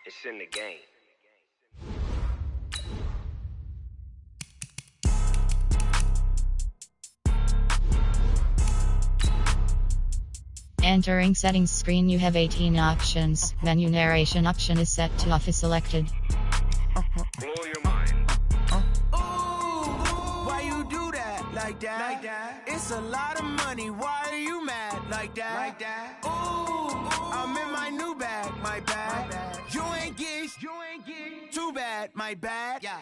It's in the game. Entering settings screen, you have 18 options. Menu narration option is set to off is selected. Blow your mind. Why you do that like that? It's a lot of money. Why are you mad like that? I'm in my new bag, my bad. You ain't get too bad, my bad. Yeah.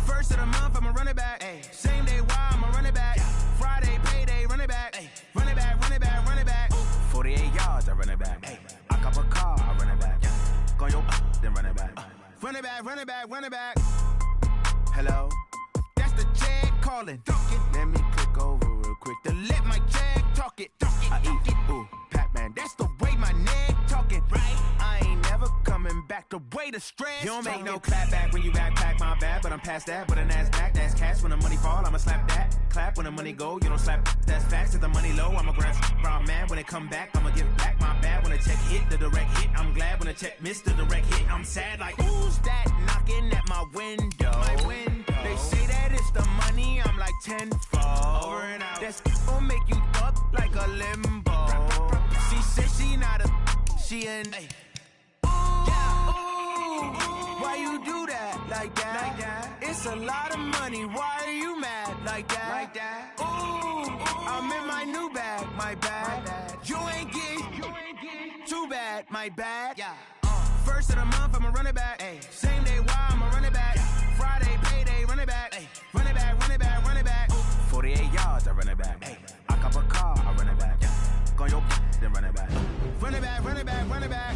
First of the month, I'ma run it back. Ay. Same day, why I'ma run it back. Yeah. Friday, payday, run it back. Ay. Run it back, run it back, run it back. 48 yards, I run it back. Ay. I cop a car, I run it back. Yeah. Go your then run it back. Run it back, run it back, run it back. Hello? That's the Jag calling. Let me click over real quick to let my Jag talk it. I eat it, ooh, Pac-Man. That's the way my neck talking. Right? I ain't never coming back the way the stress. You don't make no clap back when you backpack, my bad, but I'm past that. But a NASDAQ, that's cash. When the money fall, I'ma slap that. Clap when the money go, you don't slap. That's facts. If the money low, I'ma grab brown man. When it come back, I'ma give back my bad. When the check hit, the direct hit. I'm glad when the check missed the direct hit. I'm sad like, who's that knocking at my window? They say that it's the money, I'm like tenfold. Over and out. That's gon' make you up like a limbo. She said she not a, she an. Why you do that like that? It's a lot of money. Why are you mad like that? I'm in my new bag, my bad. You ain't get too bad, my bad. Yeah. First of the month, I'ma run it back. Ay. Same day, why I'ma run it back. Yeah. Friday, payday, run it back. Ay. Run it back, run it back, run it back. 48 yards, I run it back. Ay. I cop a car, I run it back. Yeah. Go your then run it back. Run it back, run it back, run it back.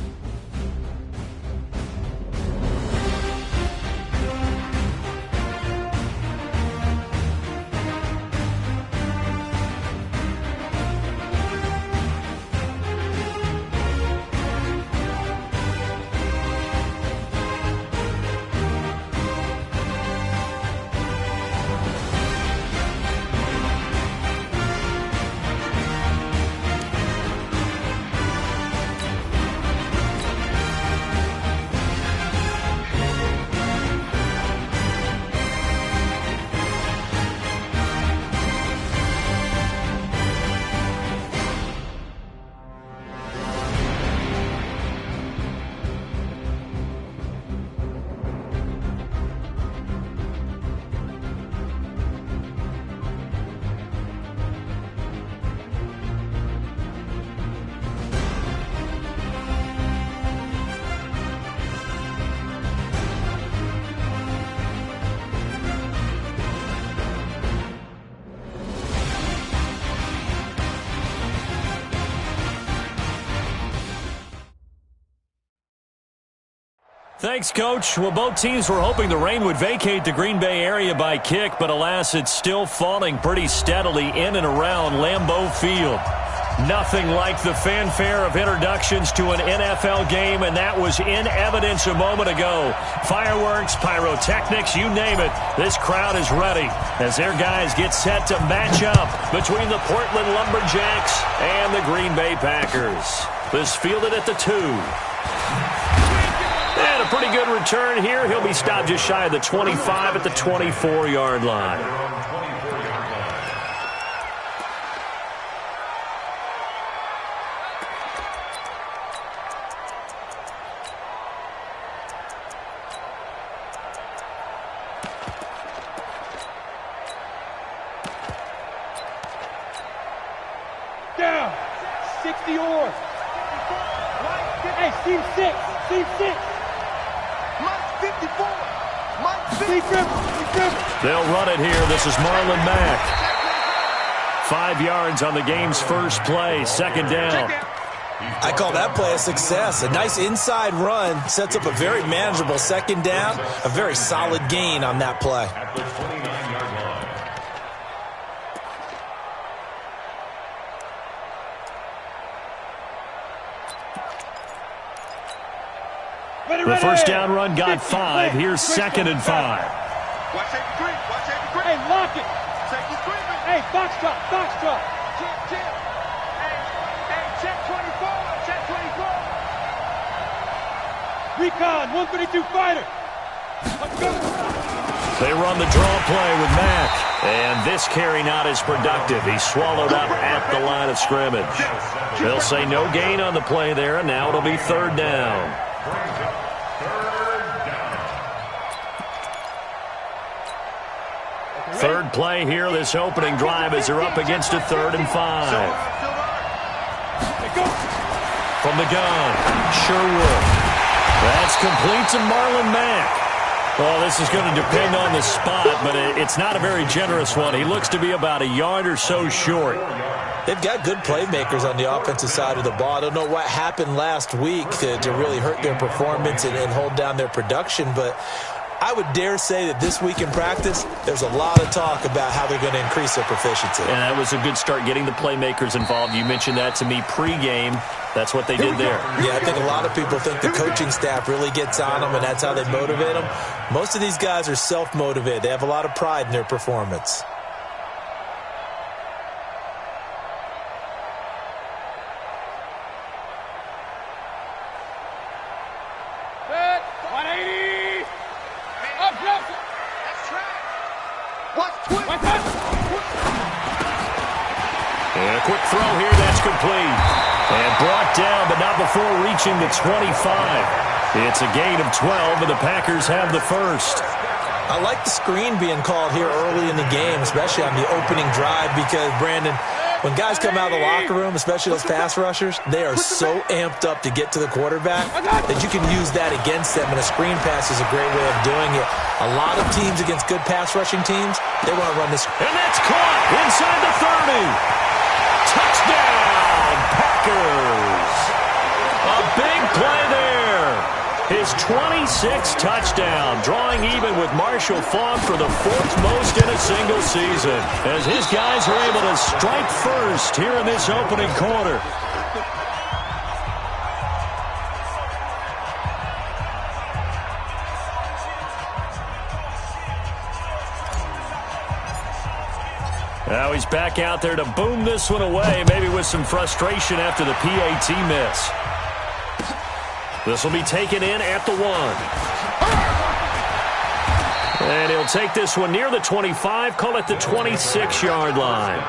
Thanks, Coach. Well, both teams were hoping the rain would vacate the Green Bay area by kick, but alas, it's still falling pretty steadily in and around Lambeau Field. Nothing like the fanfare of introductions to an NFL game, and that was in evidence a moment ago. Fireworks, pyrotechnics, you name it. This crowd is ready as their guys get set to match up between the Portland Lumberjacks and the Green Bay Packers. This fielded at the 2. And a pretty good return here. He'll be stopped just shy of the 25 at the 24-yard line. Down. 60 or. Hey, Steve 6. Steve 6. Mike 54. Mike 54. They'll run it here. This is Marlon Mack. 5 yards on the game's first play. Second down. I call that play a success. A nice inside run sets up a very manageable second down. A very solid gain on that play. The first down run got 5. Here's 2nd and 5. Watch Hey, lock it. Hey, box drop. Check. Hey, check 24. Recon, 132 fighter. Let's go. They run the draw play with Mack. And this carry not as productive. He's swallowed up at the line of scrimmage. They'll say no gain on the play there, and now it'll be third down. Third play here, this opening drive, as they're up against a 3rd and 5. From the gun, Sherwood. That's complete to Marlon Mack. Well, this is going to depend on the spot, but it's not a very generous one. He looks to be about a yard or so short. They've got good playmakers on the offensive side of the ball. I don't know what happened last week to really hurt their performance and hold down their production, but I would dare say that this week in practice, there's a lot of talk about how they're going to increase their proficiency. And that was a good start, getting the playmakers involved. You mentioned that to me pregame. That's what they did there. Yeah, I think a lot of people think the coaching staff really gets on them, and that's how they motivate them. Most of these guys are self-motivated. They have a lot of pride in their performance. And a quick throw here, that's complete. And brought down, but not before reaching the 25. It's a gain of 12, and the Packers have the first. I like the screen being called here early in the game, especially on the opening drive, because, Brandon, when guys come out of the locker room, especially those pass rushers, they are so amped up to get to the quarterback that you can use that against them, and a screen pass is a great way of doing it. A lot of teams against good pass rushing teams, they want to run this. And that's caught inside the 30. Touchdown, Packers. A big play there. His 26th touchdown, drawing even with Marshall Faulk for the 4th most in a single season, as his guys are able to strike first here in this opening quarter. Now he's back out there to boom this one away, maybe with some frustration after the PAT miss. This will be taken in at the 1. And he'll take this one near the 25, call it the 26-yard line.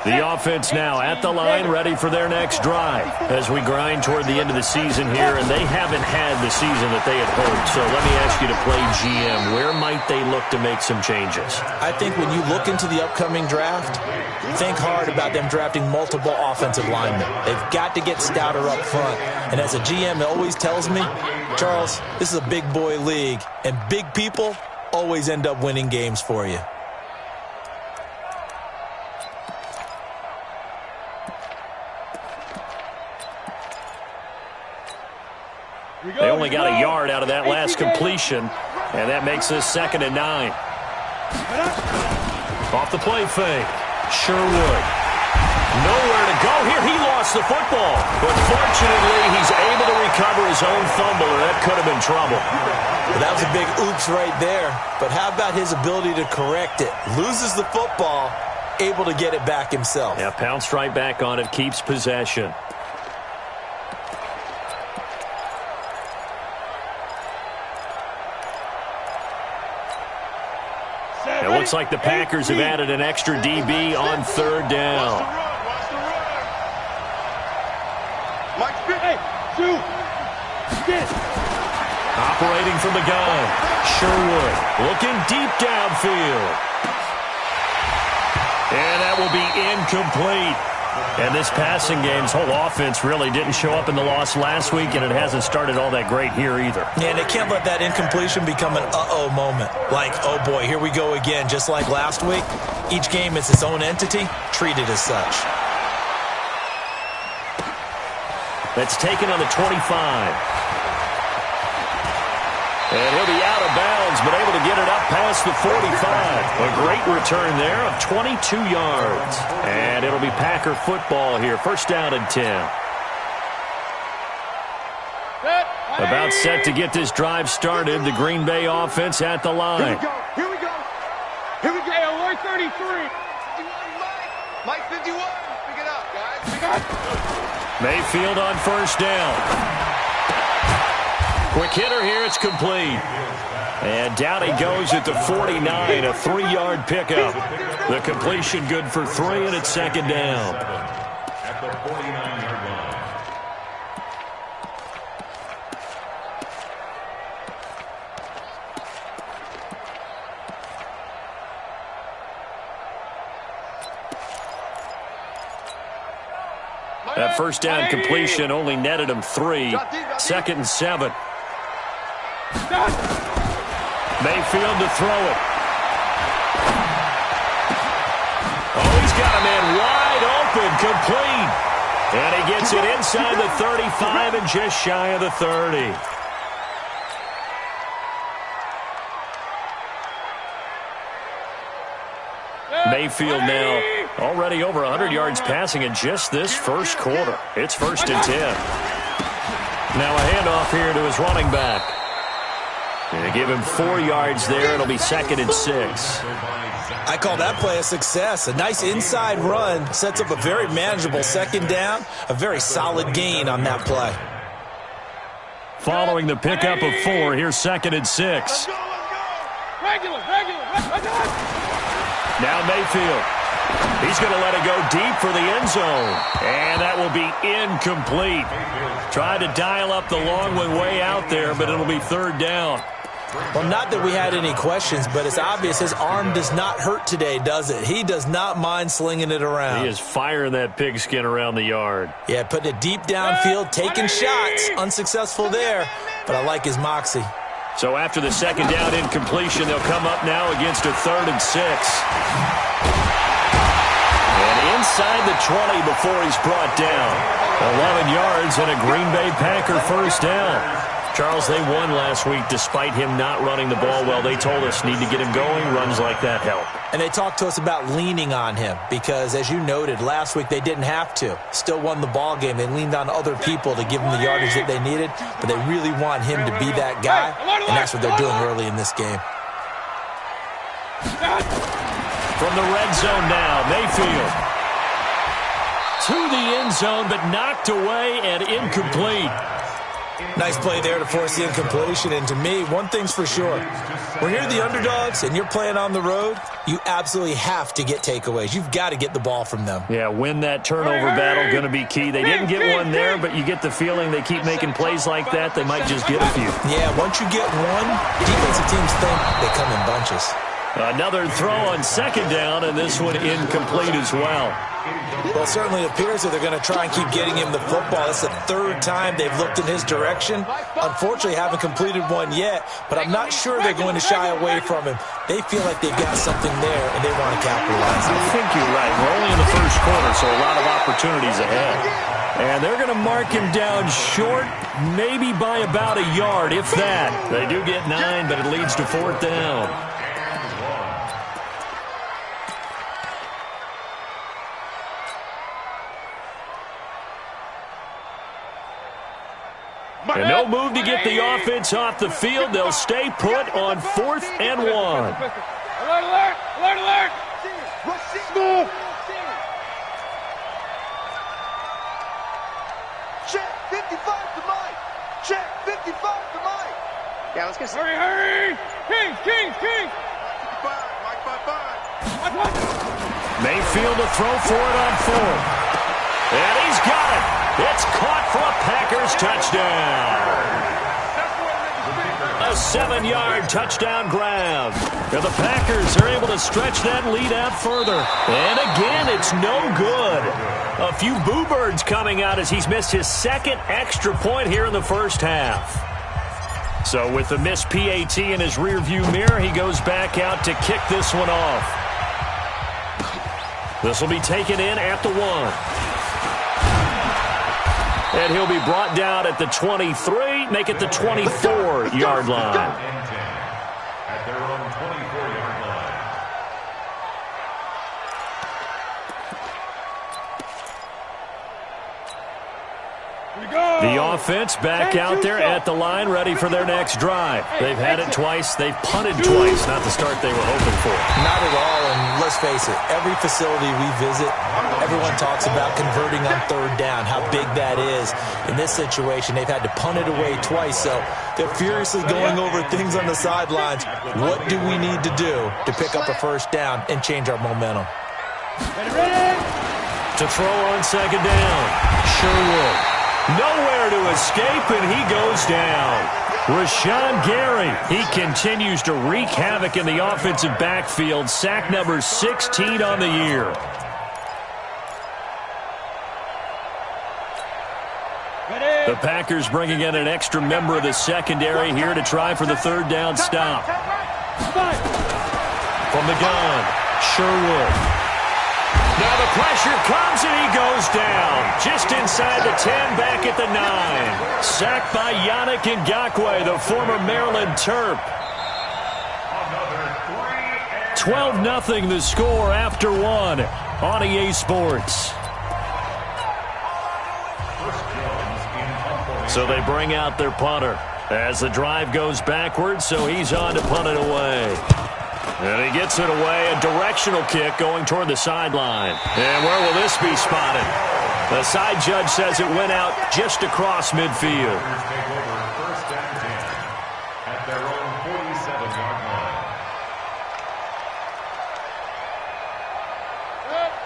The offense now at the line, ready for their next drive as we grind toward the end of the season here, and they haven't had the season that they had hoped. So let me ask you to play GM. Where might they look to make some changes? I think when you look into the upcoming draft, think hard about them drafting multiple offensive linemen. They've got to get stouter up front. And as a GM, it always tells me, Charles, this is a big boy league, and big people always end up winning games for you. They only got a yard out of that last completion, and that makes this 2nd and 9. Off the play fake, Sherwood. Nowhere to go here. He lost the football, but fortunately he's able to recover his own fumble, or that could have been trouble. Well, that was a big oops right there, but how about his ability to correct it? Loses the football, able to get it back himself. Yeah, pounced right back on it, keeps possession. It looks like the Packers have added an extra DB on 3rd down. Operating from the gun, Sherwood looking deep downfield. And that will be incomplete. And this passing game's whole offense really didn't show up in the loss last week, and it hasn't started all that great here either. Yeah, and they can't let that incompletion become an uh-oh moment. Like, oh boy, here we go again. Just like last week, each game is its own entity, treated as such. That's taken on the 25. And he'll be out of bounds, but able to get it up past the 45. A great return there of 22 yards. And it'll be Packer football here. 1st down and 10. Set. About set to get this drive started. The Green Bay offense at the line. Here we go. Here we go. Hey, alert 33. 51, Mike 51. Pick it up, guys. Mayfield on first down. Quick hitter here. It's complete. And down he goes at the 49. A 3-yard pickup. The completion good for 3, and it's second down. At the 49-yard line. That first down completion only netted him 3. Second and 7. Mayfield to throw it. Oh, he's got a man wide open, complete. And he gets it inside the 35 and just shy of the 30. Mayfield now already over 100 yards passing in just this first quarter. It's first and 10. Now a handoff here to his running back. They give him 4 yards there. It'll be second and 6. I call that play a success. A nice inside run sets up a very manageable second down. A very solid gain on that play. Following the pickup of 4, here's second and 6. Regular. Now Mayfield. He's going to let it go deep for the end zone. And that will be incomplete. Tried to dial up the long one way out there, but it'll be third down. Well, not that we had any questions, but it's obvious his arm does not hurt today, does it? He does not mind slinging it around. He is firing that pigskin around the yard. Yeah, putting it deep downfield, taking shots. Unsuccessful there, but I like his moxie. So after the second down incompletion, they'll come up now against a third and 6. And inside the 20 before he's brought down. 11 yards and a Green Bay Packer first down. Charles, they won last week despite him not running the ball well. They told us need to get him going. Runs like that help. And they talked to us about leaning on him because, as you noted, last week they didn't have to. Still won the ball game. They leaned on other people to give them the yardage that they needed, but they really want him to be that guy, and that's what they're doing early in this game. From the red zone now, Mayfield. To the end zone, but knocked away and incomplete. Nice play there to force the incompletion, and to me, one thing's for sure. When you're the underdogs and you're playing on the road, you absolutely have to get takeaways. You've got to get the ball from them. Yeah, win that turnover battle, going to be key. They didn't get one there, but you get the feeling they keep making plays like that, they might just get a few. Yeah, once you get one, defensive teams think they come in bunches. Another throw on second down, and this one incomplete as well. Well, it certainly appears that they're going to try and keep getting him the football. It's the third time they've looked in his direction. Unfortunately, haven't completed one yet, but I'm not sure they're going to shy away from him. They feel like they've got something there, and they want to capitalize. I think you're right. We're only in the first quarter, so a lot of opportunities ahead. And they're going to mark him down short, maybe by about a yard, if that. They do get 9, but it leads to fourth down. And no move to get the offense off the field. They'll stay put on 4th and 1. Alert, alert, alert, alert. Move. Check 55 to Mike. Check 55 to Mike. Yeah, let's get some. Hurry. King. Mike 5. Mayfield to throw for it on 4th. And he's got it. It's caught for a Packers touchdown. A 7-yard touchdown grab. And the Packers are able to stretch that lead out further. And again, it's no good. A few boo birds coming out as he's missed his second extra point here in the first half. So with the missed PAT in his rearview mirror, he goes back out to kick this one off. This will be taken in at the 1. And he'll be brought down at the 23, make it the 24-yard line. At their own 24-yard line. Here we The offense back out there at the line, ready for their next drive. They've had it twice. They've punted twice. Not the start they were hoping for. Not at all, and let's face it, every facility we visit, everyone talks about converting on third down, how big that is. In this situation, they've had to punt it away twice, so they're furiously going over things on the sidelines. What do we need to do to pick up a first down and change our momentum? To throw on second down, Sherwood. Nowhere to escape, and he goes down. Rashawn Gary, he continues to wreak havoc in the offensive backfield. Sack number 16 on the year. The Packers bringing in an extra member of the secondary here to try for the third down stop. From the gun, Sherwood. Now the pressure comes, and he goes down. Just inside the 10, back at the 9. Sacked by Yannick Ngakoue, the former Maryland Terp. 12-0 the score after one on EA Sports. So they bring out their punter as the drive goes backwards, so he's on to punt it away. And he gets it away, a directional kick going toward the sideline. And where will this be spotted? The side judge says it went out just across midfield. First and 10 at their own 47-yard line.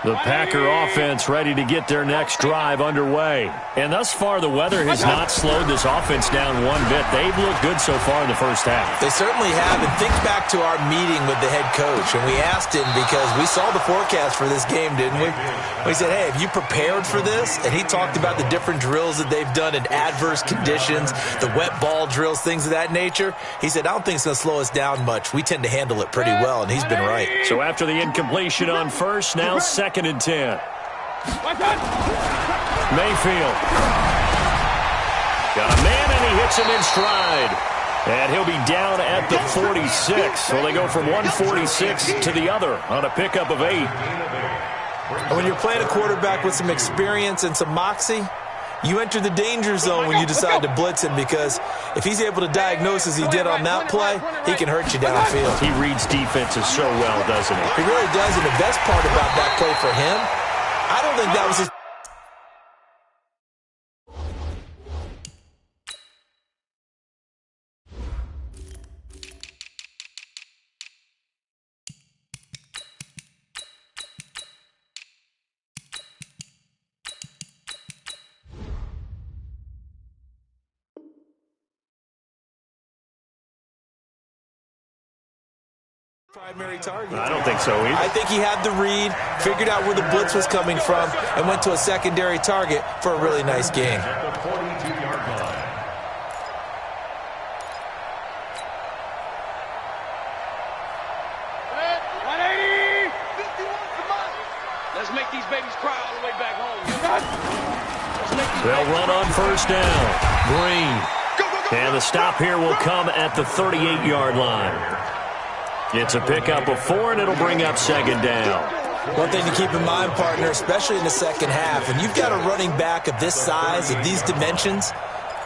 The Packer offense ready to get their next drive underway. And thus far, the weather has not slowed this offense down one bit. They've looked good so far in the first half. They certainly have. And think back to our meeting with the head coach. And we asked him, because we saw the forecast for this game, didn't we? We said, hey, have you prepared for this? And he talked about the different drills that they've done in adverse conditions, the wet ball drills, things of that nature. He said, I don't think it's going to slow us down much. We tend to handle it pretty well, and he's been right. So after the incompletion on first, now second and 10. Mayfield. Got a man, and he hits him in stride. And he'll be down at the 46. So they go from 146 to the other on a pickup of 8. And when you're playing a quarterback with some experience and some moxie, you enter the danger zone when you decide to blitz him, because if he's able to diagnose as he did on that play, he can hurt you downfield. He reads defenses so well, doesn't he? He really does, and the best part about that play for him, I don't think that was his... primary target. I don't think so either. I think he had the read, figured out where the blitz was coming from, and went to a secondary target for a really nice game. At the 42-yard line. Let's make these babies cry all the way back home. They'll run on first down. Green. And the stop here will come at the 38-yard line. It's a pickup of 4, and it'll bring up second down. One thing to keep in mind, partner, especially in the second half, and you've got a running back of this size, of these dimensions,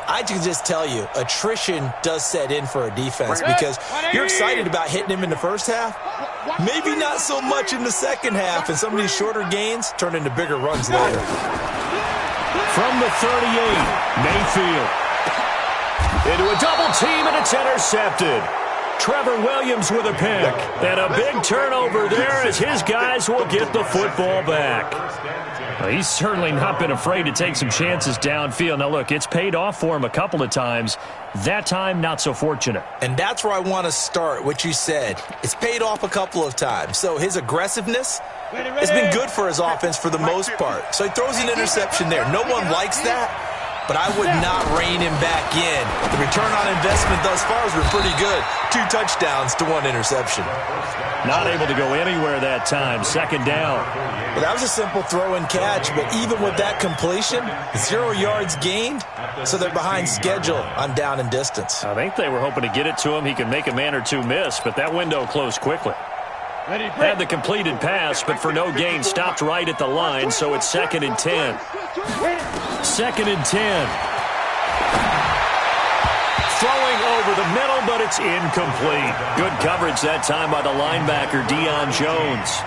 I can just tell you, attrition does set in for a defense, because you're excited about hitting him in the first half, maybe not so much in the second half, and some of these shorter gains turn into bigger runs later. From the 38, Mayfield. Into a double team, and it's intercepted. Trevor Williams with a pick. And a big turnover there as his guys will get the football back. Well, he's certainly not been afraid to take some chances downfield. Now, look, it's paid off for him a couple of times. That time, not so fortunate. And that's where I want to start, what you said. It's paid off a couple of times. So his aggressiveness has been good for his offense for the most part. So he throws an interception there. No one likes that. But I would not rein him back in. The return on investment thus far has been pretty good. 2 touchdowns to 1 interception. Not able to go anywhere that time. Second down. Well, that was a simple throw and catch, but even with that completion, 0 yards gained, so they're behind schedule on down and distance. I think they were hoping to get it to him. He could make a man or two miss, but that window closed quickly. Had the completed pass, but for no gain, stopped right at the line, so it's second and 10. Second and 10. Throwing over the middle, but it's incomplete. Good coverage that time by the linebacker, Deion Jones.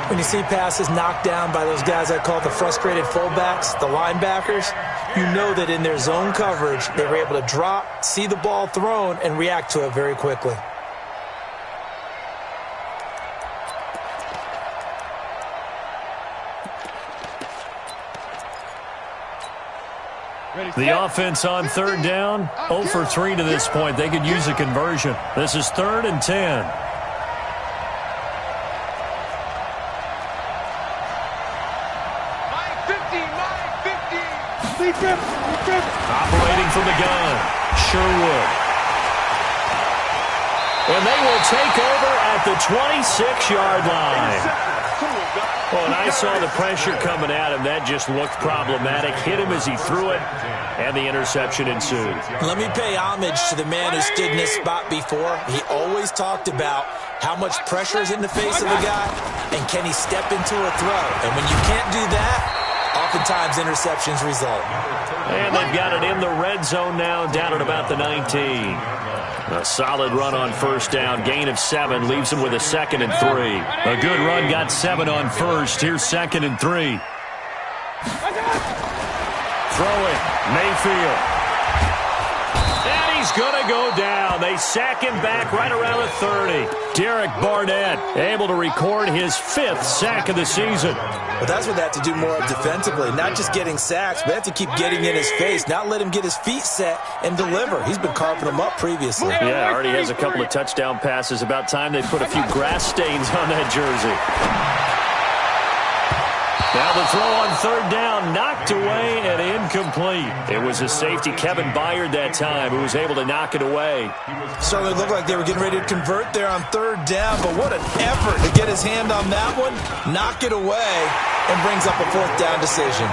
When you see passes knocked down by those guys I call the frustrated fullbacks, the linebackers, you know that in their zone coverage, they were able to drop, see the ball thrown, and react to it very quickly. The offense on third down, 0 for 3 to this point. They could use a conversion. This is 3rd and 10. Operating from the gun, Sherwood. And they will take over at the 26-yard line. Well, and I saw the pressure coming at him. That just looked problematic. Hit him as he threw it, and the interception ensued. Let me pay homage to the man who stood in this spot before. He always talked about how much pressure is in the face of the guy, and can he step into a throw. And when you can't do that, oftentimes interceptions result. And they've got it in the red zone now, down at about the 19. A solid run on first down. Gain of 7 leaves them with a 2nd and 3. A good run got 7 on first. Here's 2nd and 3. Throwing, Mayfield. And he's going to go down. They sack him back right around the 30. Derek Barnett able to record his 5th sack of the season. But that's what they have to do more of defensively. Not just getting sacks, but they have to keep getting in his face, not let him get his feet set and deliver. He's been carving them up previously. Yeah, already has a couple of touchdown passes. About time they put a few grass stains on that jersey. Now the throw on third down, knocked away and incomplete. It was a safety, Kevin Byard, that time, who was able to knock it away. Certainly looked like they were getting ready to convert there on third down, but what an effort to get his hand on that one, knock it away, and brings up a 4th down decision.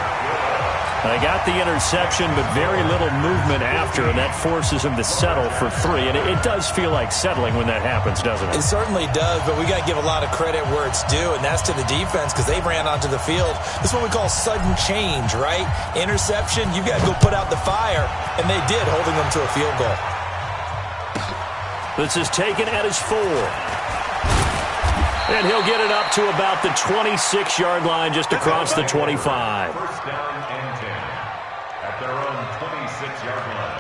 They got the interception, but very little movement after, and that forces him to settle for 3. And it does feel like settling when that happens, doesn't it? It certainly does, but we got to give a lot of credit where it's due, and that's to the defense because they ran onto the field. This is what we call sudden change, right? Interception, you got to go put out the fire, and they did, holding them to a field goal. This is taken at his 4. And he'll get it up to about the 26-yard line, just across the 25. First down and 10 at their own 26-yard line.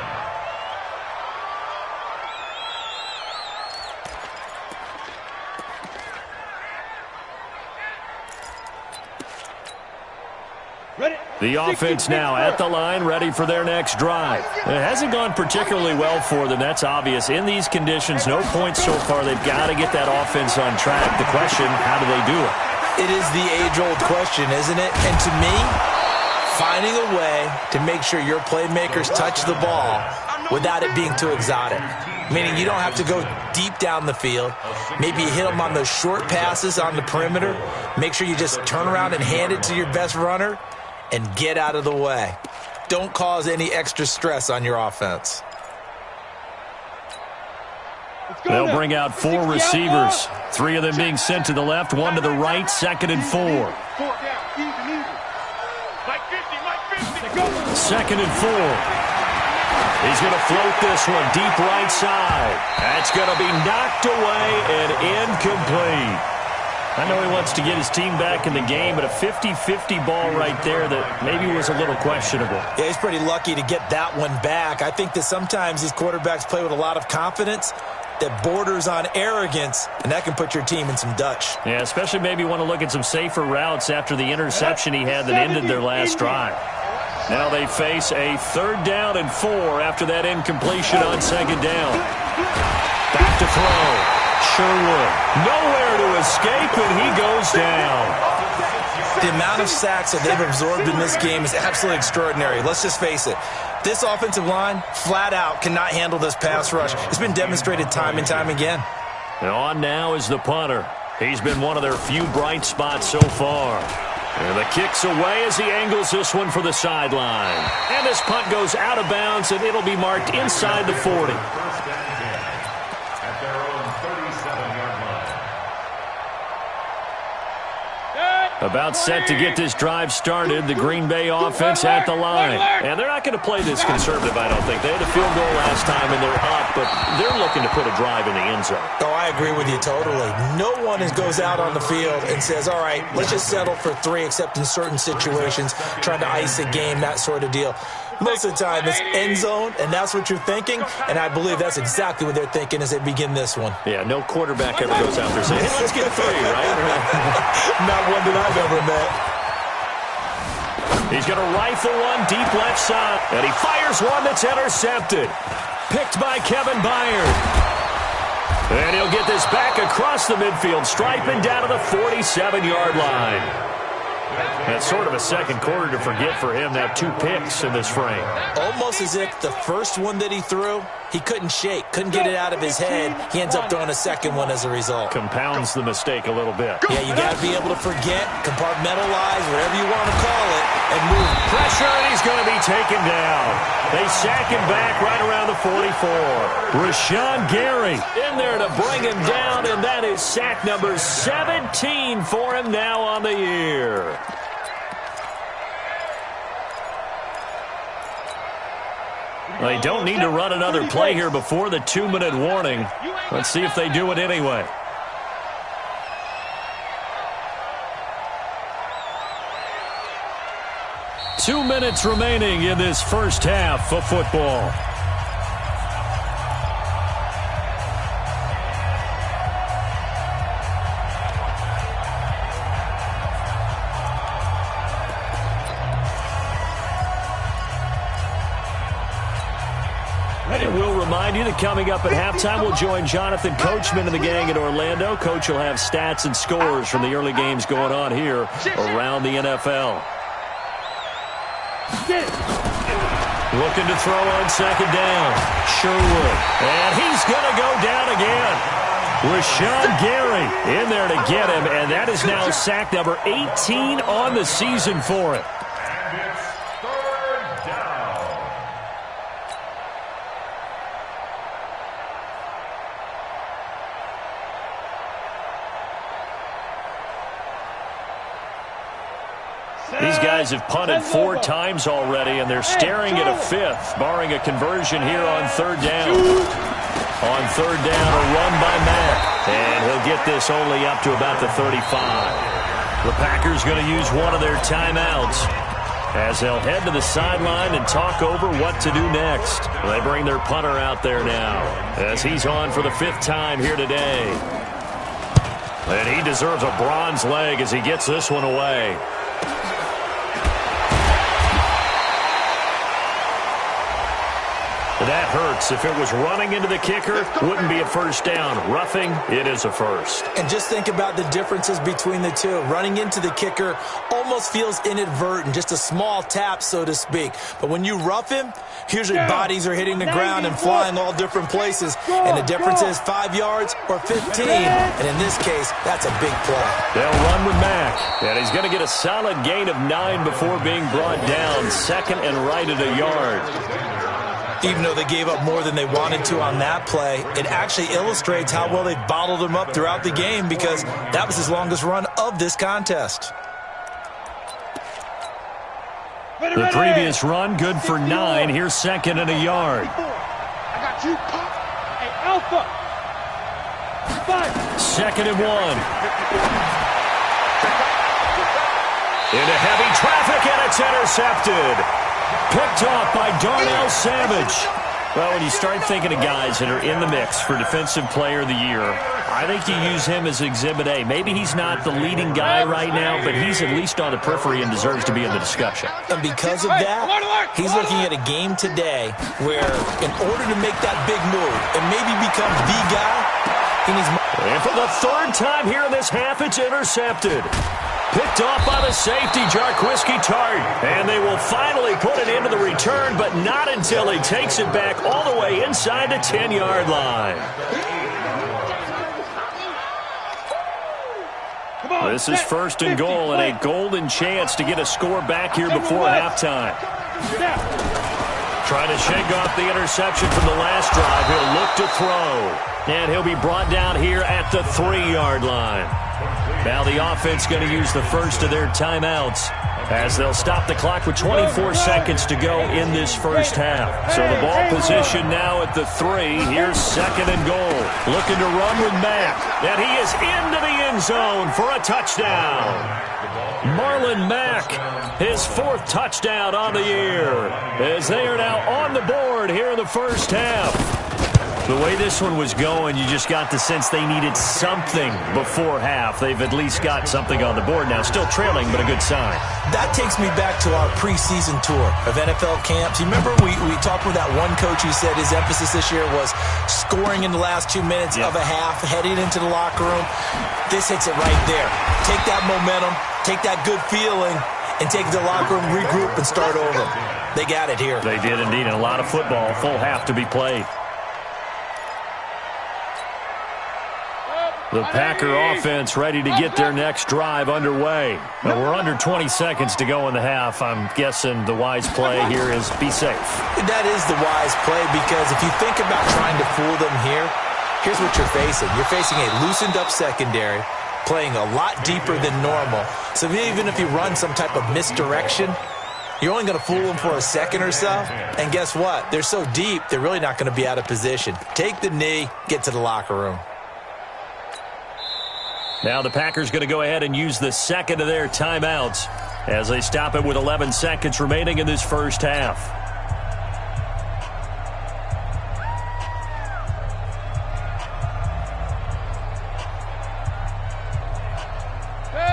The offense now at the line, ready for their next drive. It hasn't gone particularly well for them, that's obvious. In these conditions, no points so far. They've got to get that offense on track. The question, how do they do it? It is the age-old question, isn't it? And to me, finding a way to make sure your playmakers touch the ball without it being too exotic. Meaning you don't have to go deep down the field. Maybe you hit them on those short passes on the perimeter. Make sure you just turn around and hand it to your best runner and get out of the way. Don't cause any extra stress on your offense. They'll bring out 4 receivers. 3 of them being sent to the left, 1 to the right, 2nd and 4. 2nd and 4. He's going to float this one deep right side. That's going to be knocked away and incomplete. I know he wants to get his team back in the game, but a 50-50 ball right there that maybe was a little questionable. Yeah, he's pretty lucky to get that one back. I think that sometimes these quarterbacks play with a lot of confidence that borders on arrogance, and that can put your team in some Dutch. Yeah, especially maybe want to look at some safer routes after the interception he had that ended their last drive. Now they face a 3rd down and 4 after that incompletion on 2nd down. Back to throw. Sherwood nowhere to escape, and he goes down. The amount of sacks that they've absorbed in this game is absolutely extraordinary. Let's just face it. This offensive line, flat out, cannot handle this pass rush. It's been demonstrated time and time again. And on now is the punter. He's been one of their few bright spots so far. And the kick's away as he angles this one for the sideline. And this punt goes out of bounds, and it'll be marked inside the 40. About set to get this drive started, the Green Bay offense at the line. And they're not going to play this conservative, I don't think. They had a field goal last time, and they're up, but they're looking to put a drive in the end zone. Oh, I agree with you totally. No one goes out on the field and says, all right, let's just settle for 3, except in certain situations, trying to ice a game, that sort of deal. Most of the time, it's end zone, and that's what you're thinking, and I believe that's exactly what they're thinking as they begin this one. Yeah, no quarterback ever goes out there saying, hey, let's get 3, right? Not one that I've ever met. He's going to rifle one deep left side, and he fires one that's intercepted. Picked by Kevin Byard. And he'll get this back across the midfield, striping down to the 47-yard line. That's sort of a second quarter to forget for him, that 2 picks in this frame. Almost as if the first one that he threw, he couldn't shake, couldn't get it out of his head. He ends up throwing a second one as a result. Compounds the mistake a little bit. Yeah, you got to be able to forget, compartmentalize, whatever you want to call it, and move. Pressure, and he's going to be taken down. They sack him back right around the 44. Rashawn Gary in there to bring him down, and that is sack number 17 for him now on the year. They don't need to run another play here before the 2-minute warning. Let's see if they do it anyway. Two minutes remaining in this first half of football. And we'll remind you that coming up at halftime, we'll join Jonathan Coachman and the gang in Orlando. Coach will have stats and scores from the early games going on here around the NFL. Looking to throw on second down. Sherwood. And he's going to go down again. Rashawn Gary in there to get him, and that is now sack number 18 on the season for him. These guys have punted 4 times already, and they're staring at a 5th, barring a conversion here on third down. On third down, a run by Mack, and he'll get this only up to about the 35. The Packers going to use one of their timeouts as they'll head to the sideline and talk over what to do next. They bring their punter out there now as he's on for the 5th time here today. And he deserves a bronze leg as he gets this one away. That hurts. If it was running into the kicker, wouldn't be a first down. Roughing, it is a first. And just think about the differences between the two. Running into the kicker almost feels inadvertent, just a small tap, so to speak. But when you rough him, usually bodies are hitting the ground and flying all different places. And the difference is 5 yards or 15. And in this case, that's a big play. They'll run with Mack. And he's going to get a solid gain of 9 before being brought down. Second and right at a yard. Even though they gave up more than they wanted to on that play, it actually illustrates how well they've bottled him up throughout the game, because that was his longest run of this contest. The previous run, good for 9. Here's second and a yard. I got you. Hey, Alpha. 5. Second and 1. Into heavy traffic, and it's intercepted. Picked off by Darnell Savage. Well, when you start thinking of guys that are in the mix for Defensive Player of the Year, I think you use him as Exhibit A. Maybe he's not the leading guy right now, but he's at least on the periphery and deserves to be in the discussion. And because of that, he's looking at a game today where, in order to make that big move and maybe become the guy, he needs more. And for the 3rd time here in this half, it's intercepted. Picked off by the safety, Jarquiski Tart. And they will finally put it into the return, but not until he takes it back all the way inside the 10-yard line. This is 1st and goal, and a golden chance to get a score back here before halftime. Trying to shake off the interception from the last drive. He'll look to throw. And he'll be brought down here at the 3-yard line. Now the offense going to use the first of their timeouts as they'll stop the clock with 24 seconds to go in this first half. So the ball position now at the 3. Here's 2nd and goal. Looking to run with Mack. And he is into the end zone for a touchdown. Marlon Mack, his 4th touchdown on the year, as they are now on the board here in the first half. The way this one was going, you just got the sense they needed something before half. They've at least got something on the board now. Still trailing, but a good sign. That takes me back to our preseason tour of NFL camps. You remember we talked with that one coach who said his emphasis this year was scoring in the last 2 minutes of a half, heading into the locker room. This hits it right there. Take that momentum, take that good feeling, and take it to the locker room, regroup, and start over. They got it here. They did indeed, and a lot of football, full half to be played. The Packer offense ready to get their next drive underway. Now we're under 20 seconds to go in the half. I'm guessing the wise play here is be safe. That is the wise play, because if you think about trying to fool them here, here's what you're facing. You're facing a loosened up secondary, playing a lot deeper than normal. So even if you run some type of misdirection, you're only going to fool them for a second or so. And guess what? They're so deep, they're really not going to be out of position. Take the knee, get to the locker room. Now the Packers going to go ahead and use the 2nd of their timeouts as they stop it with 11 seconds remaining in this first half.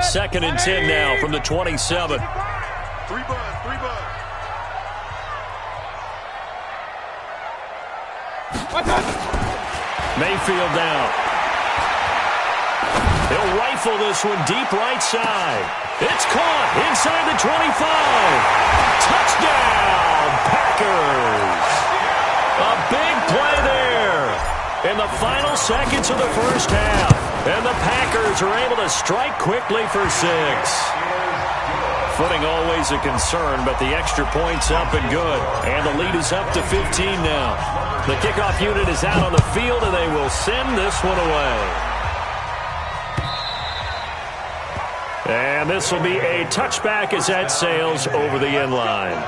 Second and 10 now from the 27. 3 buns, 3 buns. Mayfield down. He'll rifle this one deep right side. It's caught inside the 25. Touchdown, Packers. A big play there in the final seconds of the first half. And the Packers are able to strike quickly for 6. Footing always a concern, but the extra point's up and good. And the lead is up to 15 now. The kickoff unit is out on the field, and they will send this one away. And this will be a touchback as that sails over the end line.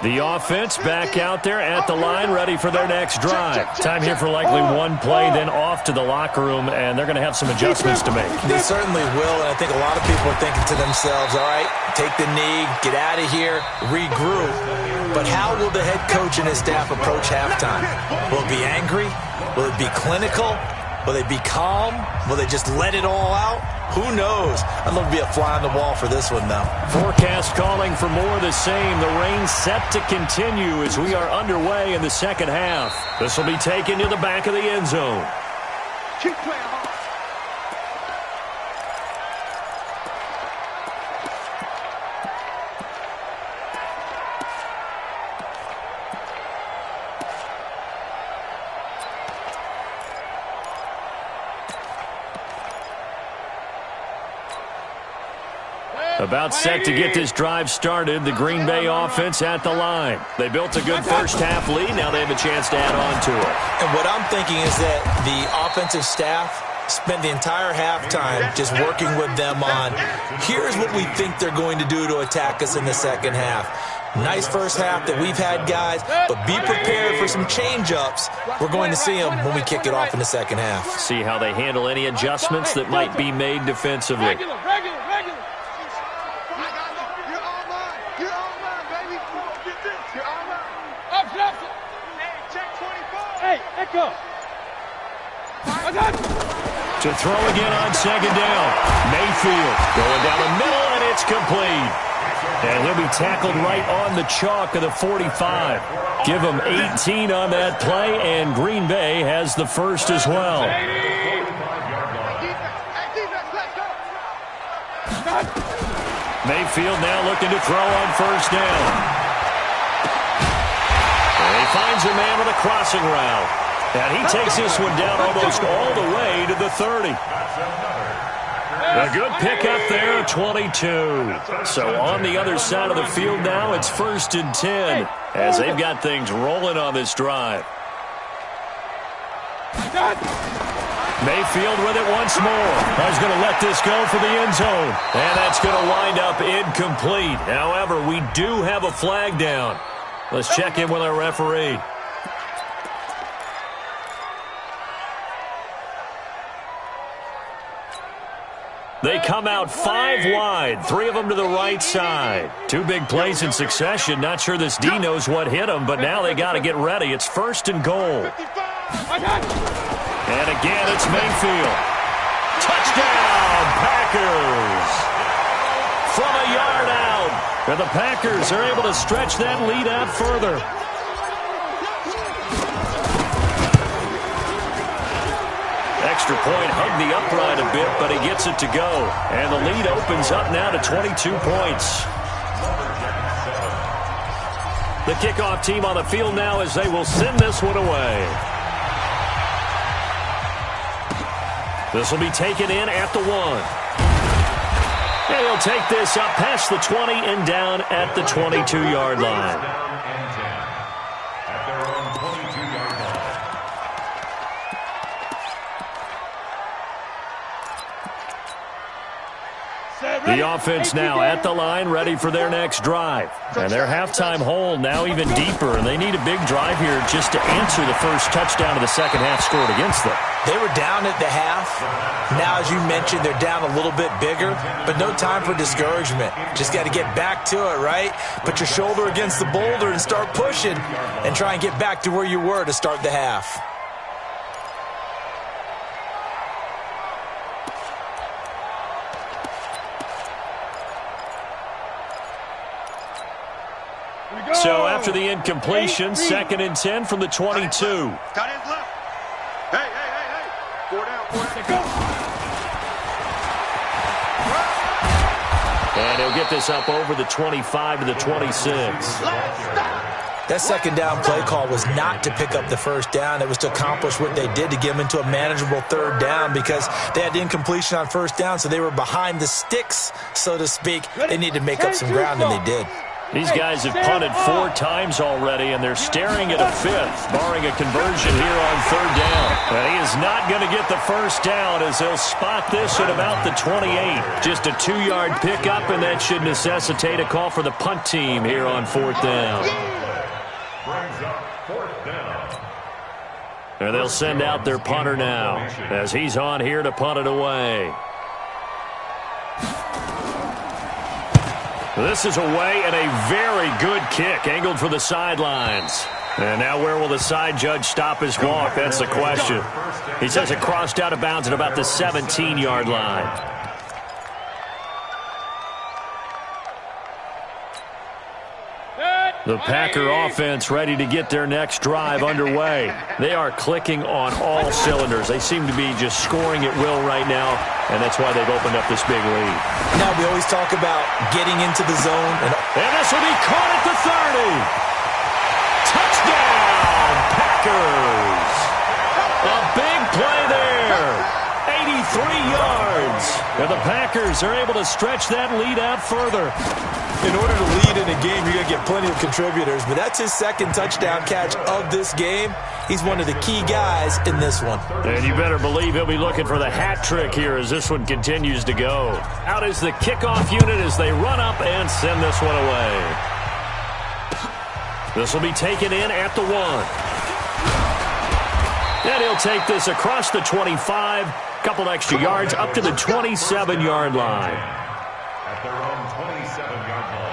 The offense back out there at the line, ready for their next drive. Time here for likely one play, then off to the locker room, and they're going to have some adjustments to make. They certainly will, and I think a lot of people are thinking to themselves, all right, take the knee, get out of here, regroup. But how will the head coach and his staff approach halftime? Will it be angry? Will it be clinical? Will they be calm? Will they just let it all out? Who knows? I'd love to be a fly on the wall for this one, though. Forecast calling for more of the same. The rain set to continue as we are underway in the second half. This will be taken to the back of the end zone. Keep playing hard. About set to get this drive started. The Green Bay offense at the line. They built a good first half lead. Now they have a chance to add on to it. And what I'm thinking is that the offensive staff spent the entire halftime just working with them on, here's what we think they're going to do to attack us in the second half. Nice first half that we've had, guys, but be prepared for some change-ups. We're going to see them when we kick it off in the second half. See how they handle any adjustments that might be made defensively. To throw again on second down. Mayfield going down the middle, and it's complete. And he'll be tackled right on the chalk of the 45. Give him 18 on that play, and Green Bay has the first as well. Mayfield now looking to throw on first down. And he finds a man with a crossing route. And he takes this one down almost all the way to the 30. A good pickup there, 22. So on the other side of the field now, it's 1st and 10 as they've got things rolling on this drive. Mayfield with it once more. He's going to let this go for the end zone. And that's going to wind up incomplete. However, we do have a flag down. Let's check in with our referee. They come out 5 wide, 3 of them to the right side. 2 big plays in succession. Not sure this D knows what hit them, but now they got to get ready. It's 1st and goal. And again, it's Mayfield. Touchdown, Packers! From a yard out. And the Packers are able to stretch that lead out further. Extra point hugged the upright a bit, but he gets it to go. And the lead opens up now to 22 points. The kickoff team on the field now as they will send this one away. This will be taken in at the 1. And he'll take this up past the 20 and down at the 22-yard line. The offense now at the line, ready for their next drive. And their halftime hole now even deeper, and they need a big drive here just to answer the first touchdown of the second half scored against them. They were down at the half. Now, as you mentioned, they're down a little bit bigger, but no time for discouragement. Just got to get back to it, right? Put your shoulder against the boulder and start pushing and try and get back to where you were to start the half. So after the incompletion, 2nd and 10 from the 22. Tight end left. Hey. 4 down. Go. And he'll get this up over the 25 to the 26. That second down play call was not to pick up the first down. It was to accomplish what they did to get them into a manageable 3rd down because they had incompletion on first down, so they were behind the sticks, so to speak. They needed to make up some ground, and they did. These guys have punted 4 times already, and they're staring at a 5th, barring a conversion here on 3rd down. But he is not going to get the first down as they'll spot this at about the 28. Just a 2-yard pickup, and that should necessitate a call for the punt team here on 4th down. Brings up 4th down. And they'll send out their punter now as he's on here to punt it away. This is away and a very good kick, angled for the sidelines. And now where will the side judge stop his walk? That's the question. He says it crossed out of bounds at about the 17-yard line. The Packer offense ready to get their next drive underway. They are clicking on all cylinders. They seem to be just scoring at will right now, and that's why they've opened up this big lead. Now we always talk about getting into the zone. And this will be caught at the 30. Touchdown, Packers. A big play there. 83 yards. And the Packers are able to stretch that lead out further. In order to lead in a game, you're going to get plenty of contributors, but that's his 2nd touchdown catch of this game. He's one of the key guys in this one. And you better believe he'll be looking for the hat trick here as this one continues to go. Out is the kickoff unit as they run up and send this one away. This will be taken in at the 1. And he'll take this across the 25, couple extra yards up to the 27-yard line. At their own 27-yard line.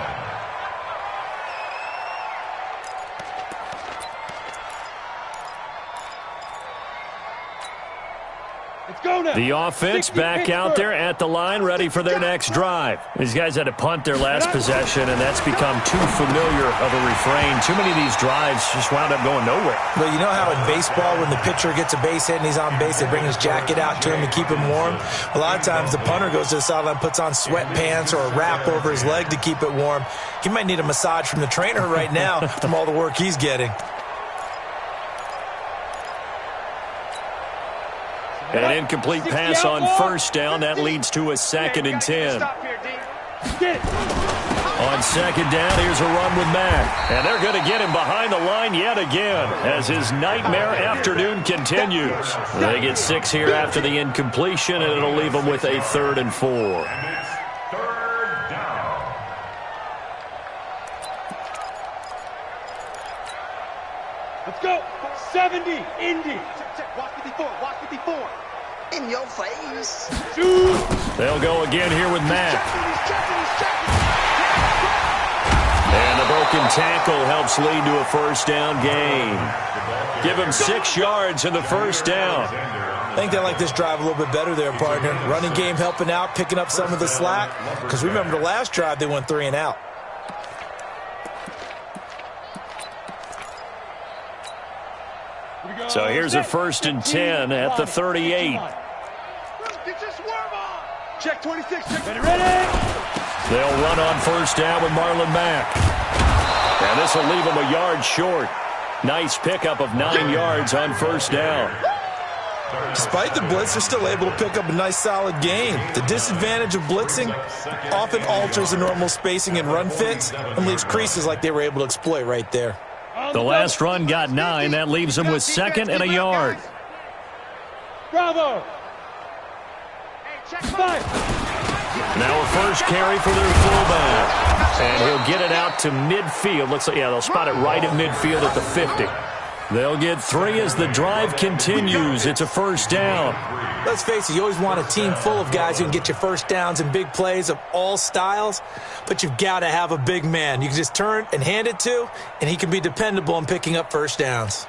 Let's go now. The offense back out there at the line, ready for their next drive. These guys had to punt their last possession, and that's become too familiar of a refrain. Too many of these drives just wound up going nowhere. Well, you know how in baseball, when the pitcher gets a base hit and he's on base, they bring his jacket out to him to keep him warm? A lot of times the punter goes to the sideline, puts on sweatpants or a wrap over his leg to keep it warm. He might need a massage from the trainer right now from all the work he's getting. An incomplete pass on first down. That leads to a 2nd and 10. On 2nd down, here's a run with Mack. And they're going to get him behind the line yet again as his nightmare afternoon continues. They get 6 here after the incompletion, and it'll leave them with a 3rd and 4. And it's 3rd down. Let's go. 70, Indy. Check. Watch 54. Watch 54. In your face. Shoot. They'll go again here with Mack. He's checking. And the broken tackle helps lead to a first down gain. Give him 6 yards in the first down. I think they like this drive a little bit better there, partner. Running game helping out, picking up some of the slack. Because remember the last drive, they went 3 and out. So here's a 1st and 10 at the 38. Get your swerve on. Check 26. Ready. They'll run on first down with Marlon Mack. And this will leave them a yard short. Nice pickup of 9 yards on first down. Despite the blitz, they're still able to pick up a nice solid gain. The disadvantage of blitzing often alters the normal spacing and run fits and leaves creases like they were able to exploit right there. The last run got 9. That leaves them with 2nd and a yard. Bravo. Five. Now a first carry for their fullback. And he'll get it out to midfield. Looks like, yeah, they'll spot it right at midfield at the 50. They'll get 3 as the drive continues. It's a first down. Let's face it, you always want a team full of guys who can get you first downs and big plays of all styles, but you've got to have a big man you can just turn and hand it to, and he can be dependable in picking up first downs.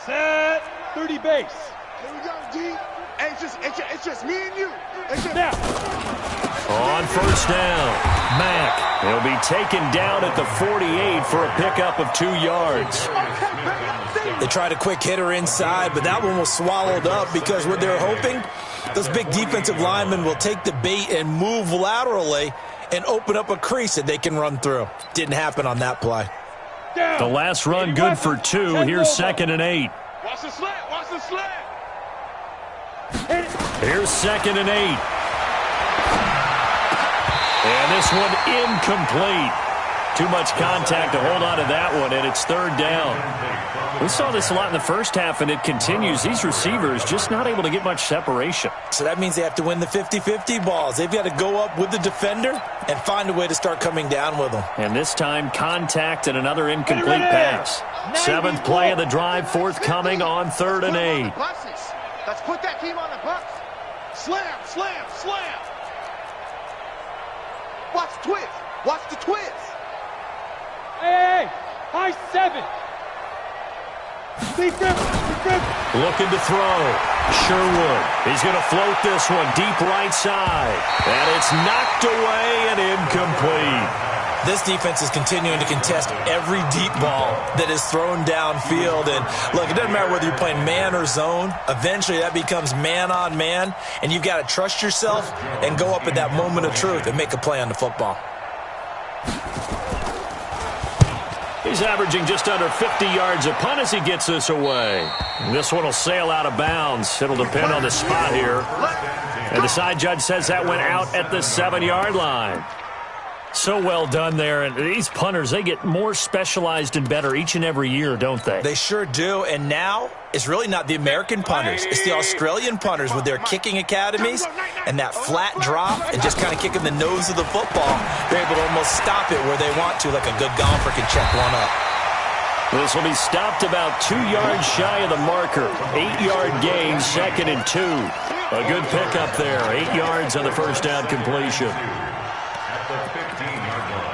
Set. 30 base. Here we go, G. Hey, it's just me and you. Now. On first down, Mack. He'll be taken down at the 48 for a pickup of 2 yards. They tried a quick hitter inside, but that one was swallowed up because what they're hoping, those big defensive linemen will take the bait and move laterally and open up a crease that they can run through. Didn't happen on that play. The last run good for 2. Here's 2nd and 8. Watch the slant. Watch the slant. Here's 2nd and 8. And this one incomplete. Too much contact to hold on to that one, and it's 3rd down. We saw this a lot in the first half, and it continues. These receivers just not able to get much separation. So that means they have to win the 50-50 balls. They've got to go up with the defender and find a way to start coming down with them. And this time, contact and another incomplete pass. 7th play of the drive, forthcoming on 3rd and 8. Let's put that team on the bus. Slam, slam, slam. Watch the twist. Watch the twist. Hey, high 7. Big grip. Looking to throw. Sherwood. He's going to float this one deep right side. And it's knocked away and incomplete. This defense is continuing to contest every deep ball that is thrown downfield. And look, it doesn't matter whether you're playing man or zone. Eventually that becomes man on man. And you've got to trust yourself and go up at that moment of truth and make a play on the football. He's averaging just under 50 yards a punt as he gets this away. This one will sail out of bounds. It'll depend on the spot here. And the side judge says that went out at the 7-yard line. So well done there. And these punters, they get more specialized and better each and every year, don't they? They sure do. And now it's really not the American punters. It's the Australian punters with their kicking academies and that flat drop and just kind of kicking the nose of the football. They're able to almost stop it where they want to, like a good golfer can check one up. This will be stopped about 2 yards shy of the marker. 8-yard gain, 2nd and 2. A good pickup there. 8 yards on the first down completion. At the 15-yard line.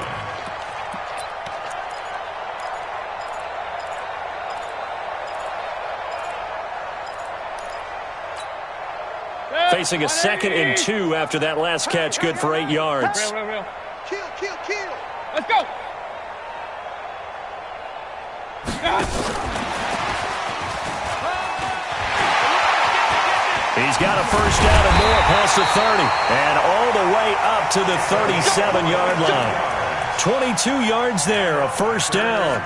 facing a 2nd and 2 after that last catch, good for 8 yards. Kill, kill, kill. Let's go. He's got a first down and more past the 30. And all the way up to the 37-yard line. 22 yards there, a first down.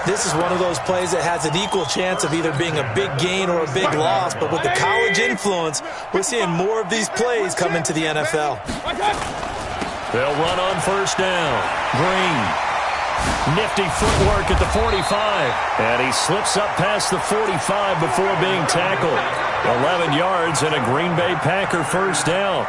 This is one of those plays that has an equal chance of either being a big gain or a big loss. But with the college influence, we're seeing more of these plays come into the NFL. They'll run on first down. Green. Nifty footwork at the 45. And he slips up past the 45 before being tackled. 11 yards and a Green Bay Packer first down.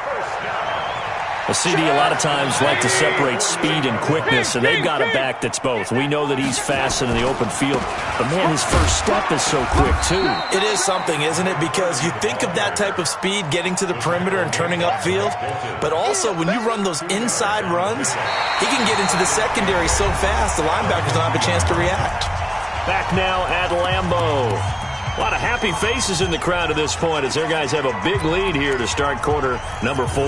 The CD a lot of times like to separate speed and quickness, and they've got a back that's both. We know that he's fast in the open field, but man, his first step is so quick too. It is something, isn't it? Because you think of that type of speed getting to the perimeter and turning upfield, but also when you run those inside runs, he can get into the secondary so fast the linebackers don't have a chance to react. Back now at Lambeau. A lot of happy faces in the crowd at this point as their guys have a big lead here to start quarter number 4.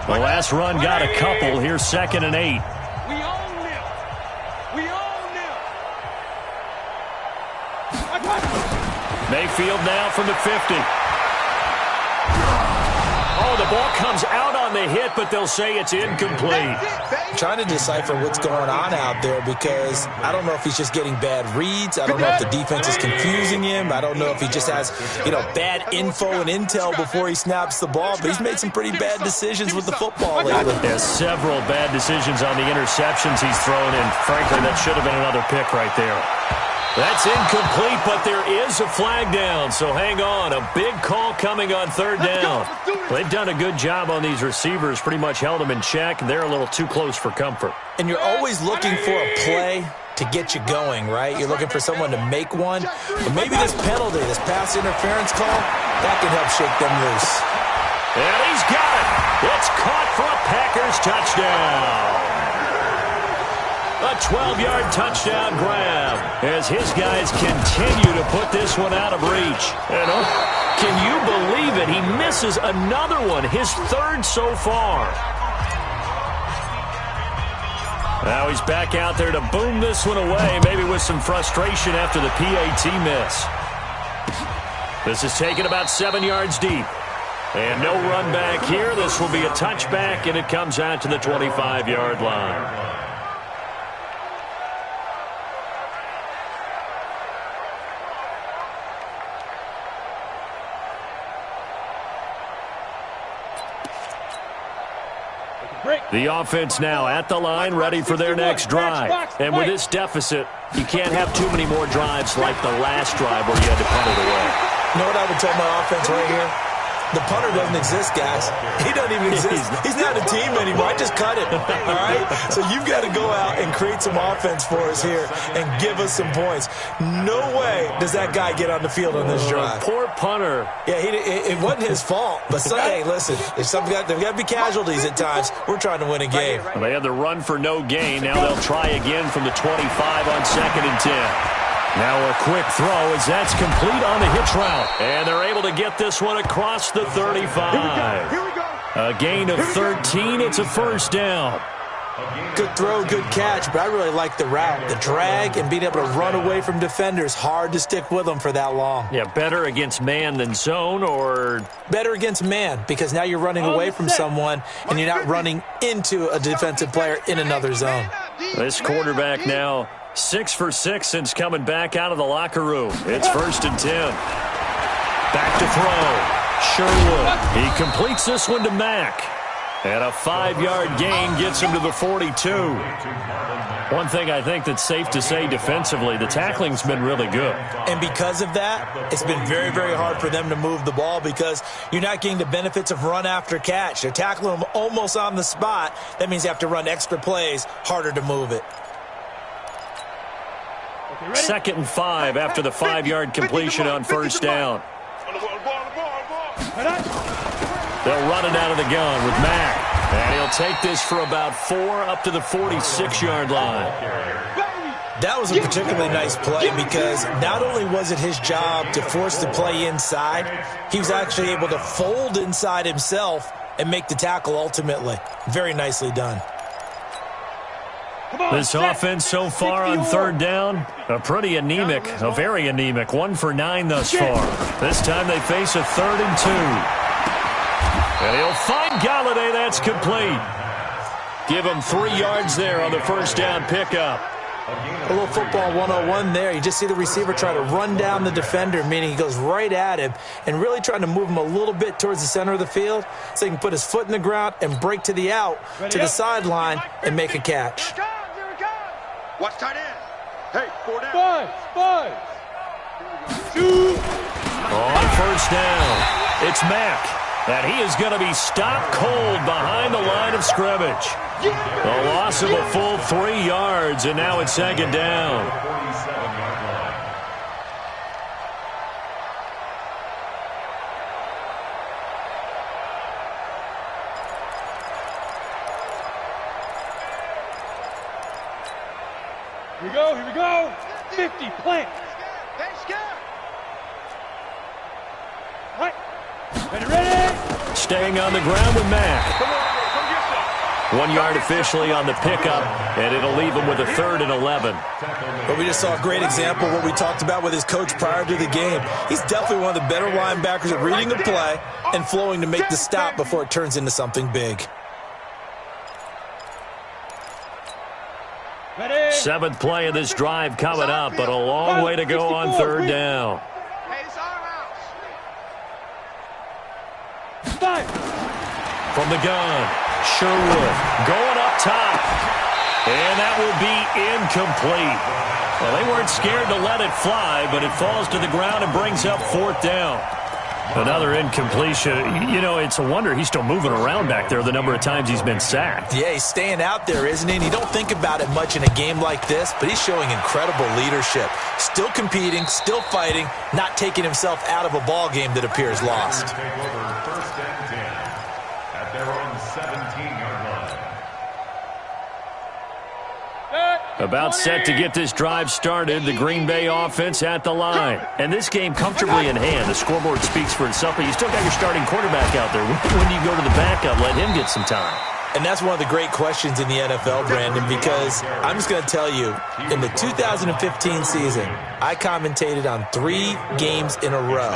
The last run got a couple. Here's 2nd and 8. We own them. We own them. Mayfield now from the 50. Oh, the ball comes out on the hit, but they'll say it's incomplete. Trying to decipher what's going on out there because I don't know if he's just getting bad reads. I don't know if the defense is confusing him. I don't know if he just has, bad info and intel before he snaps the ball. But he's made some pretty bad decisions with the football lately. There's several bad decisions on the interceptions he's thrown, and frankly, that should have been another pick right there. That's incomplete, but there is a flag down, so hang on. A big call coming on 3rd down. They've done a good job on these receivers, pretty much held them in check. They're a little too close for comfort. And you're always looking for a play to get you going, right? You're looking for someone to make one. But maybe this penalty, this pass interference call, that can help shake them loose. And he's got it. It's caught for a Packers touchdown. A 12-yard touchdown grab as his guys continue to put this one out of reach. And can you believe it? He misses another one, his 3rd so far. Now he's back out there to boom this one away, maybe with some frustration after the PAT miss. This is taken about 7 yards deep. And no run back here. This will be a touchback, and it comes out to the 25-yard line. The offense now at the line, ready for their next drive. And with this deficit, you can't have too many more drives like the last drive where you had to punt it away. You know what I would tell my offense right here? The punter doesn't exist, guys. He doesn't even exist. He's not a team anymore. I just cut him, all right? So you've got to go out and create some offense for us here and give us some points. No way does that guy get on the field on this drive. Poor punter. Yeah, it wasn't his fault. But, hey, listen, there's got to be casualties at times. We're trying to win a game. Well, they had the run for no gain. Now they'll try again from the 25 on 2nd and 10. Now a quick throw as that's complete on the hitch route. And they're able to get this one across the 35. Here we go. A gain of 13. It's a first down. Good throw, good catch, but I really like the route. The drag and being able to run away from defenders. Hard to stick with them for that long. Yeah, better against man than zone, or better against man, because now you're running away from someone and you're not running into a defensive player in another zone. This quarterback now 6 for 6 since coming back out of the locker room. It's 1st and 10. Back to throw. Sherwood. He completes this one to Mack. And a 5-yard gain gets him to the 42. One thing I think that's safe to say defensively, the tackling's been really good. And because of that, it's been very, very hard for them to move the ball because you're not getting the benefits of run after catch. They're tackling them almost on the spot. That means you have to run extra plays, harder to move it. 2nd and 5 after the 5-yard completion on first down. They'll run it out of the gun with Mack. And he'll take this for about 4 up to the 46-yard line. That was a particularly nice play because not only was it his job to force the play inside, he was actually able to fold inside himself and make the tackle ultimately. Very nicely done. This offense so far on third down, pretty anemic, very anemic. 1 for 9 thus far. This time they face a 3rd and 2. And he'll find Gauntlet. That's complete. Give him 3 yards there on the first down pickup. A little football 101 there. You just see the receiver try to run down the defender, meaning he goes right at him and really trying to move him a little bit towards the center of the field so he can put his foot in the ground and break to the out, to the sideline, and make a catch. Watch tight end. Hey, 4 down. 5, 2. On first down, it's Mack. And he is going to be stopped cold behind the line of scrimmage. A loss of a full 3 yards, and now it's 2nd down. Here we go. 50, plant. Right. Ready. Staying on the ground with Mack. 1 yard officially on the pickup, and it'll leave him with a 3rd and 11. But we just saw a great example of what we talked about with his coach prior to the game. He's definitely one of the better linebackers at reading the play and flowing to make the stop before it turns into something big. Ready. 7th play of this drive coming up, but a long way to go on 3rd down. From the gun, Sherwood going up top. And that will be incomplete. Well, they weren't scared to let it fly, but it falls to the ground and brings up 4th down. Another incompletion. You know, it's a wonder he's still moving around back there the number of times he's been sacked. Yeah, he's staying out there, isn't he? And you don't think about it much in a game like this, but he's showing incredible leadership. Still competing, still fighting, not taking himself out of a ball game that appears lost. First and 10 at their own 17-yard line. About set to get this drive started, the Green Bay offense at the line. And this game comfortably in hand. The scoreboard speaks for itself, but you still got your starting quarterback out there. When do you go to the backup, let him get some time? And that's one of the great questions in the NFL, Brandon, because I'm just going to tell you, in the 2015 season, I commentated on 3 games in a row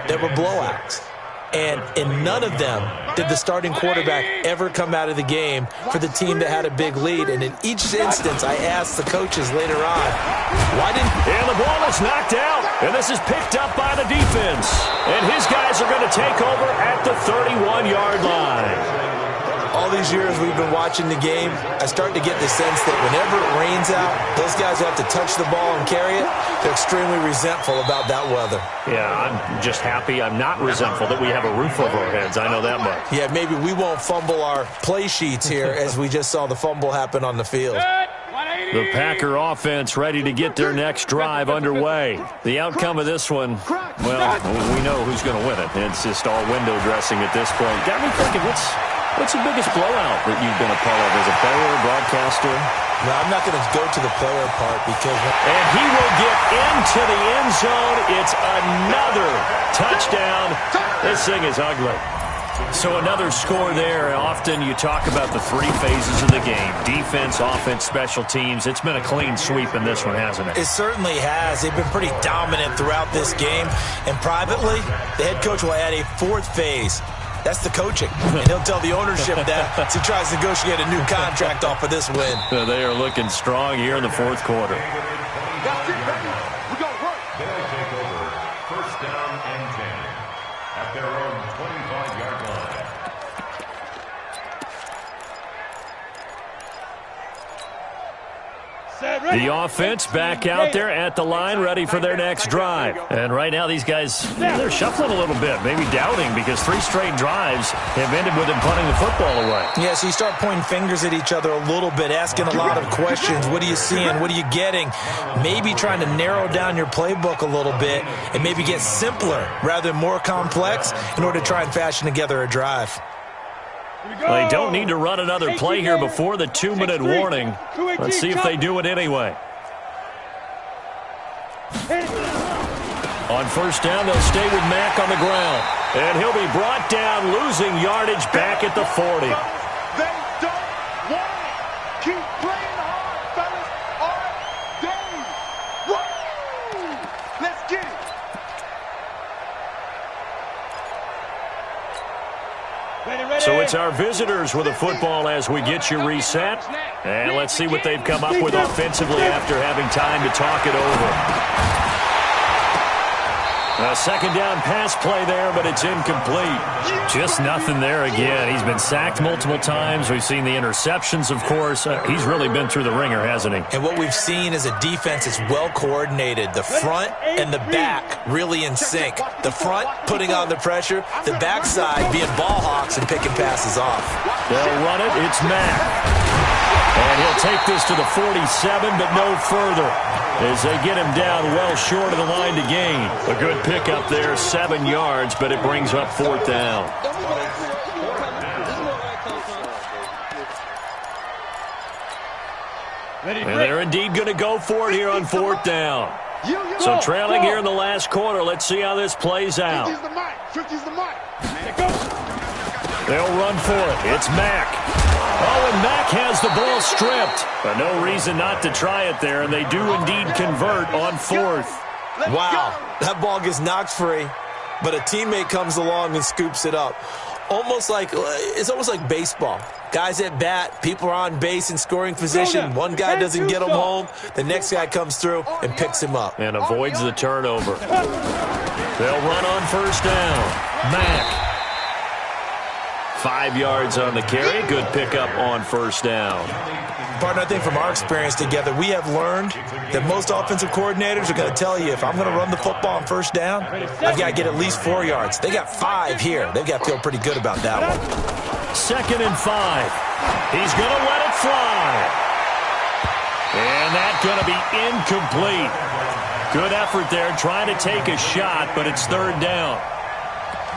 that were blowouts. And in none of them did the starting quarterback ever come out of the game for the team that had a big lead. And in each instance, I asked the coaches later on, why didn't... And the ball is knocked out, and this is picked up by the defense. And his guys are going to take over at the 31-yard line. All these years we've been watching the game, I start to get the sense that whenever it rains out, those guys who have to touch the ball and carry it, they're extremely resentful about that weather. Yeah, I'm just happy I'm not resentful that we have a roof over our heads. I know that much. Yeah, maybe we won't fumble our play sheets here as we just saw the fumble happen on the field. The Packer offense ready to get their next drive underway. The outcome of this one, well, we know who's going to win it. It's just all window dressing at this point. Got me thinking, what's the biggest blowout that you've been a part of as a player, broadcaster? No, I'm not going to go to the player part because... And he will get into the end zone. It's another touchdown. This thing is ugly. So another score there. Often you talk about the 3 phases of the game. Defense, offense, special teams. It's been a clean sweep in this one, hasn't it? It certainly has. They've been pretty dominant throughout this game. And privately, the head coach will add a 4th phase. That's the coaching. And he'll tell the ownership that as he tries to negotiate a new contract off of this win. They are looking strong here in the 4th quarter. That's it, baby. We got to work. They'll take over first down and 10 at their own 25-yard line. The offense back out there at the line, ready for their next drive. And right now these guys, they're shuffling a little bit, maybe doubting, because 3 straight drives have ended with them punting the football away. Yeah, so you start pointing fingers at each other a little bit, asking a lot of questions. What are you seeing? What are you getting? Maybe trying to narrow down your playbook a little bit and maybe get simpler rather than more complex in order to try and fashion together a drive. They don't need to run another play here before the 2-minute warning. Let's see if they do it anyway. On first down, they'll stay with Mack on the ground. And he'll be brought down, losing yardage back at the 40. They don't want it. Keep playing hard, fellas, all day. Woo! Let's get it. So it's our visitors with the football as we get you reset. And let's see what they've come up with offensively after having time to talk it over. A second down pass play there, but it's incomplete. Just nothing there again. He's been sacked multiple times. We've seen the interceptions, of course. He's really been through the ringer, hasn't he? And what we've seen is a defense that's well coordinated. The front and the back really in sync. The front putting on the pressure, the backside being ball hawks and picking passes off. They'll run it. It's Mack. And he'll take this to the 47, but no further, as they get him down well short of the line to gain. A good pickup there, 7 yards, but it brings up 4th down. And they're indeed going to go for it here on 4th down. So trailing here in the last quarter. Let's see how this plays out. They'll run for it. It's Mack. Oh, and Mack has the ball stripped. But no reason not to try it there, and they do indeed convert on 4th. Wow, that ball gets knocked free, but a teammate comes along and scoops it up. It's almost like baseball. Guys at bat, people are on base in scoring position. One guy doesn't get him home. The next guy comes through and picks him up. And avoids the turnover. They'll run on first down. Mack. 5 yards on the carry. Good pickup on first down. Partner, I think from our experience together, we have learned that most offensive coordinators are going to tell you, if I'm going to run the football on first down, I've got to get at least 4 yards. They got 5 here. They've got to feel pretty good about that one. 2nd and 5. He's going to let it fly. And that's going to be incomplete. Good effort there, trying to take a shot, but it's 3rd down.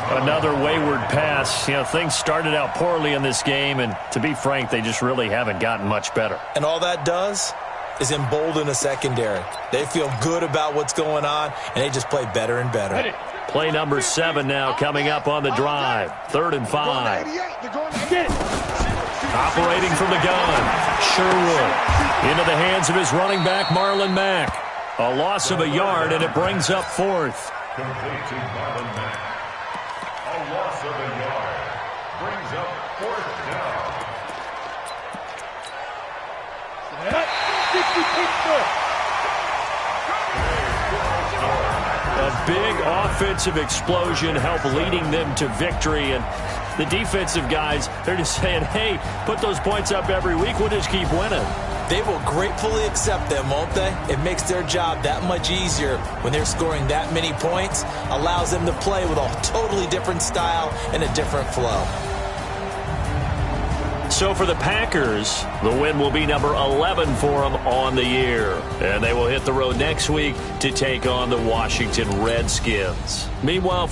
Another wayward pass. You know, things started out poorly in this game, and to be frank, they just really haven't gotten much better. And all that does is embolden a secondary. They feel good about what's going on, and they just play better and better. Play number 7 now coming up on the drive. 3rd and 5. Operating from the gun, Sherwood. Into the hands of his running back, Marlon Mack. A loss of a yard, and it brings up 4th. Complete to Marlon Mack. A loss of a yard brings up 4th down. A big offensive explosion helped leading them to victory, and the defensive guys, they're just saying, hey, put those points up every week, we'll just keep winning. They will gratefully accept them, won't they? It makes their job that much easier when they're scoring that many points, allows them to play with a totally different style and a different flow. So for the Packers, the win will be number 11 for them on the year. And they will hit the road next week to take on the Washington Redskins. Meanwhile,